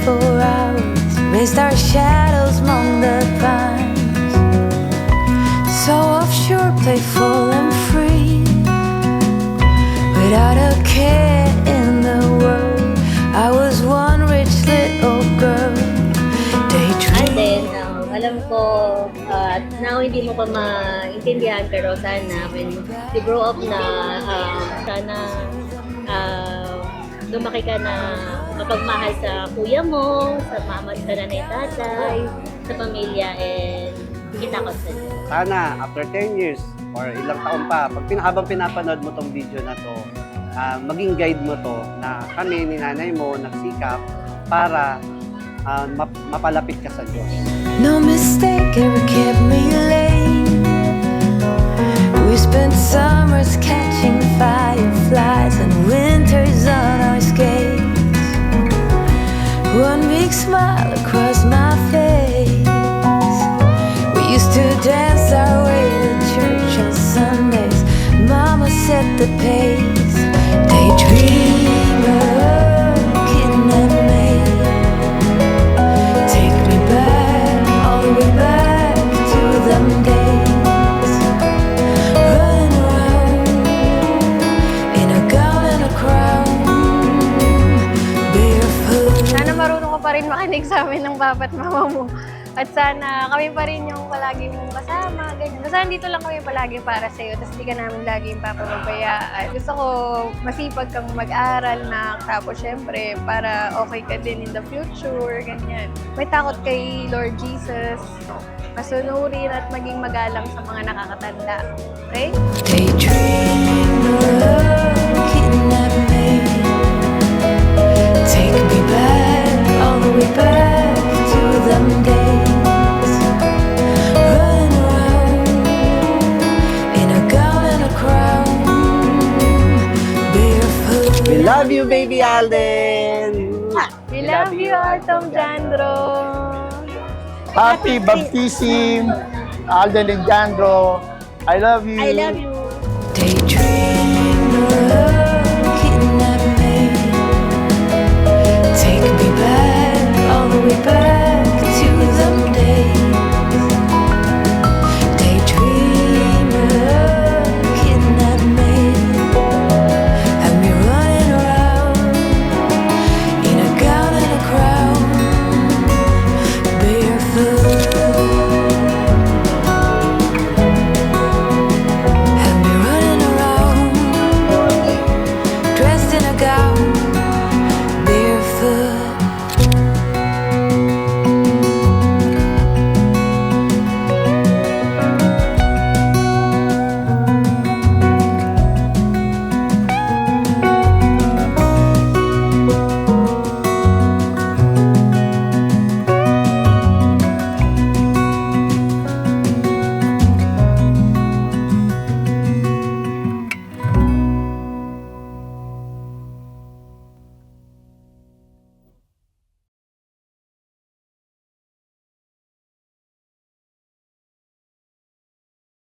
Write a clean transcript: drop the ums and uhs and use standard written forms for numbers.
for hours, raised our shadows among the pines. So offshore, playful and free, without a care in the world. I was one rich little girl, daydreaming. Alam ko, now hindi mo pa maintindihan, pero sana when you grow up na, sana lumaki ka na mapagmahal sa kuya mo, sa mama, sa nanay, tatay, sa pamilya, and kita ko sa Diyos. Sana, after 10 years or ilang taon pa, habang pinapanood mo tong video na to, maging guide mo to na kami ni nanay mo nagsikap para mapalapit ka sa Diyos. No mistake ever kept me late. We spent summers catching fireflies and winters on our skates. One big smile across my face. We used to dance our way to church on Sundays. Mama set the pace. Daydreamer, kidnap me. Take me back, all the way back to them days. Running around in a gown and a crown, barefoot. Sana marunong ka pa rin makinig sa amin ng papa't mama mo. At sana kami pa rin yung palagi mong kasama, ganyan. Basta nandito lang kami palagi para sa'yo, tapos di ka namin lagi yung papabayaan. Gusto ko masipag kang mag-aral na, tapos syempre, para okay ka din in the future, ganyan. May takot kay Lord Jesus, masunurin at maging magalang sa mga nakakatanda. Okay? Daydreamer, kidnap me. Take me back, all the way back to them days. Running around in a gown and a crown, barefoot. We love you, baby Alden! We love you, Tom Jandro! Happy baptism, Alden Leandro. I love you. I love you. Daydream.